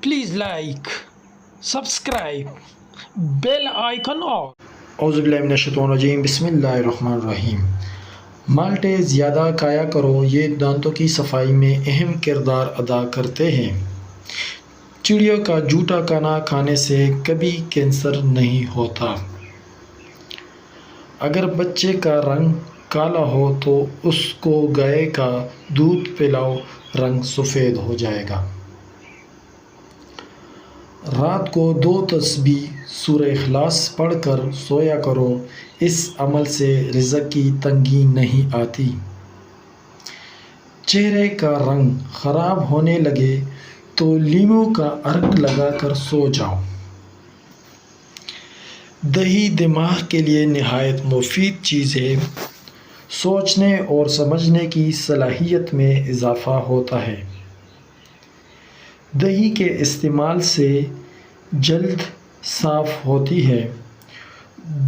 Please like, subscribe, bell icon on. اعوذ باللہ من الشیطان الرجیم، بسم اللہ الرحمن الرحیم۔ مالٹے زیادہ کھایا کرو، یہ دانتوں کی صفائی میں اہم کردار ادا کرتے ہیں۔ چڑیا کا جھوٹا کھانا کھانے سے کبھی کینسر نہیں ہوتا۔ اگر بچے کا رنگ کالا ہو تو اس کو گائے کا دودھ پلاؤ، رنگ سفید ہو جائے گا۔ رات کو 2 تسبیح سورہ اخلاص پڑھ کر سویا کرو، اس عمل سے رزق کی تنگی نہیں آتی۔ چہرے کا رنگ خراب ہونے لگے تو لیموں کا عرق لگا کر سو جاؤ۔ دہی دماغ کے لیے نہایت مفید چیز ہے۔ سوچنے اور سمجھنے کی صلاحیت میں اضافہ ہوتا ہے۔ دہی کے استعمال سے جلد صاف ہوتی ہے۔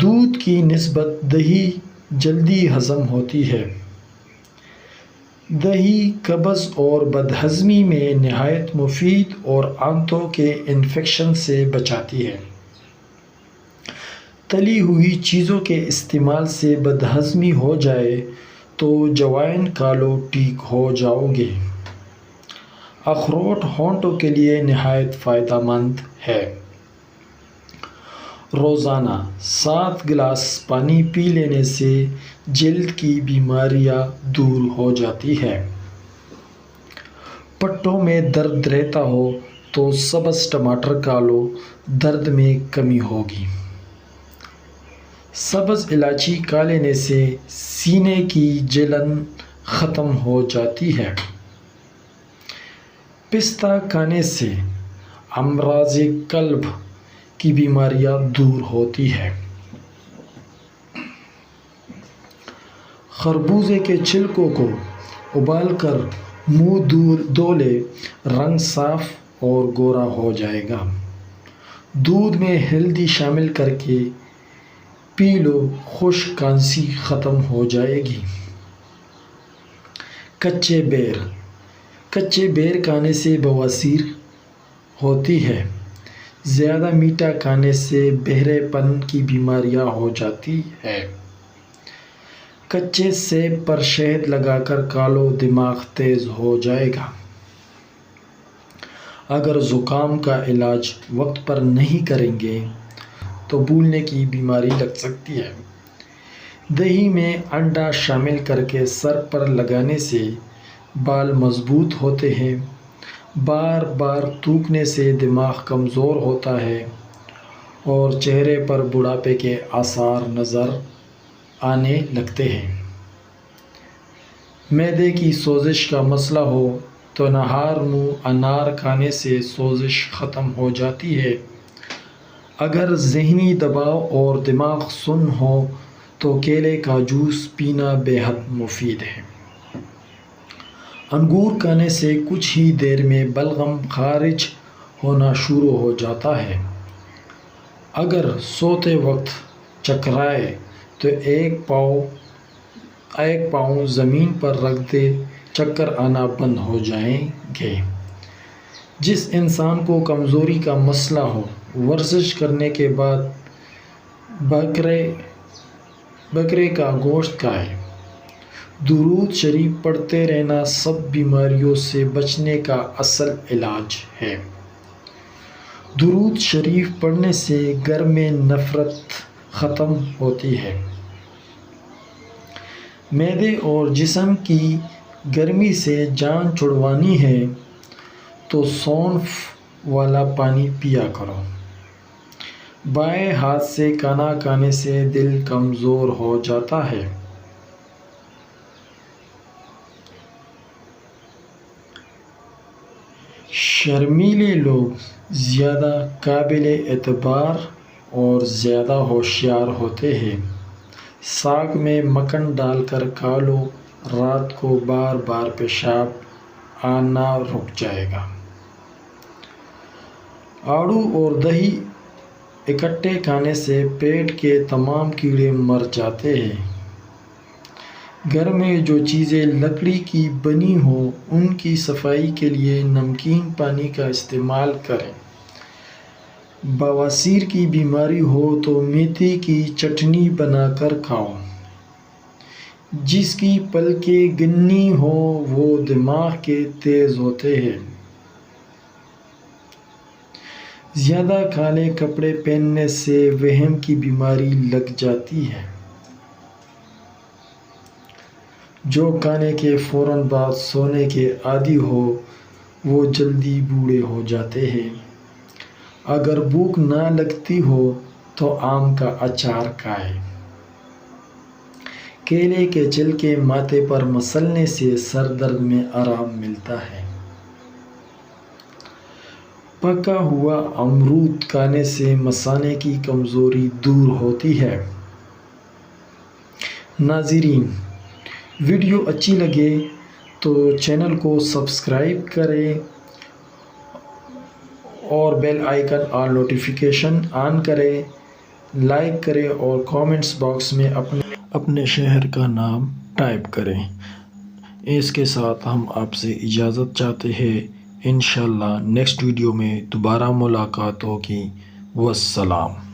دودھ کی نسبت دہی جلدی ہضم ہوتی ہے۔ دہی قبض اور بدہضمی میں نہایت مفید اور آنتوں کے انفیکشن سے بچاتی ہے۔ تلی ہوئی چیزوں کے استعمال سے بدہضمی ہو جائے تو جوائن کھا لو، ٹھیک ہو جاؤ گے۔ اخروٹ ہونٹوں کے لیے نہایت فائدہ مند ہے۔ روزانہ 7 گلاس پانی پی لینے سے جلد کی بیماریاں دور ہو جاتی ہیں۔ پٹھوں میں درد رہتا ہو تو سبز ٹماٹر کھا لو، درد میں کمی ہوگی۔ سبز الائچی کھا لینے سے سینے کی جلن ختم ہو جاتی ہے۔ پستہ کھانے سے امراض قلب کی بیماریاں دور ہوتی ہیں۔ خربوزے کے چھلکوں کو ابال کر منہ دھو لے، رنگ صاف اور گورا ہو جائے گا۔ دودھ میں ہلدی شامل کر کے پی لو، خشک کھانسی ختم ہو جائے گی۔ کچے بیر کھانے سے بواسیر ہوتی ہے۔ زیادہ میٹھا کھانے سے بہرے پن کی بیماریاں ہو جاتی ہے۔ کچے سیب پر شہد لگا کر کھا لو، دماغ تیز ہو جائے گا۔ اگر زکام کا علاج وقت پر نہیں کریں گے تو بھولنے کی بیماری لگ سکتی ہے۔ دہی میں انڈا شامل کر کے سر پر لگانے سے بال مضبوط ہوتے ہیں۔ بار بار تھوکنے سے دماغ کمزور ہوتا ہے اور چہرے پر بڑھاپے کے آثار نظر آنے لگتے ہیں۔ معدے کی سوزش کا مسئلہ ہو تو نہار منہ انار کھانے سے سوزش ختم ہو جاتی ہے۔ اگر ذہنی دباؤ اور دماغ سن ہو تو کیلے کا جوس پینا بے حد مفید ہے۔ انگور کھانے سے کچھ ہی دیر میں بلغم خارج ہونا شروع ہو جاتا ہے۔ اگر سوتے وقت چکرائے تو ایک پاؤں زمین پر رکھ دے، چکر آنا بند ہو جائیں گے۔ جس انسان کو کمزوری کا مسئلہ ہو، ورزش کرنے کے بعد بکرے کا گوشت کھائے۔ درود شریف پڑھتے رہنا سب بیماریوں سے بچنے کا اصل علاج ہے۔ درود شریف پڑھنے سے گھر میں نفرت ختم ہوتی ہے۔ معدے اور جسم کی گرمی سے جان چھڑوانی ہے تو سونف والا پانی پیا کرو۔ بائیں ہاتھ سے کھانا کھانے سے دل کمزور ہو جاتا ہے۔ شرمیلے لوگ زیادہ قابل اعتبار اور زیادہ ہوشیار ہوتے ہیں۔ ساگ میں مکھن ڈال کر کھا لو، رات کو بار بار پیشاب آنا رک جائے گا۔ آڑو اور دہی اکٹھے کھانے سے پیٹ کے تمام کیڑے مر جاتے ہیں۔ گھر میں جو چیزیں لکڑی کی بنی ہوں ان کی صفائی کے لیے نمکین پانی کا استعمال کریں۔ بواسیر کی بیماری ہو تو میتھی کی چٹنی بنا کر کھاؤ۔ جس کی پلکیں گنی ہوں وہ دماغ کے تیز ہوتے ہیں۔ زیادہ کالے کپڑے پہننے سے وہم کی بیماری لگ جاتی ہے۔ جو کھانے کے فوراً بعد سونے کے عادی ہو وہ جلدی بوڑھے ہو جاتے ہیں۔ اگر بھوک نہ لگتی ہو تو آم کا اچار کھائیں۔ کیلے کے چھلکے ماتھے پر مسلنے سے سر درد میں آرام ملتا ہے۔ پکا ہوا امرود کھانے سے مثانے کی کمزوری دور ہوتی ہے۔ ناظرین، ویڈیو اچھی لگے تو چینل کو سبسکرائب کریں اور بیل آئیکن اور نوٹیفیکیشن آن کریں، لائک کریں اور کامنٹس باکس میں اپنے شہر کا نام ٹائپ کریں۔ اس کے ساتھ ہم آپ سے اجازت چاہتے ہیں۔ انشاءاللہ نیکسٹ ویڈیو میں دوبارہ ملاقات ہوگی۔ والسلام۔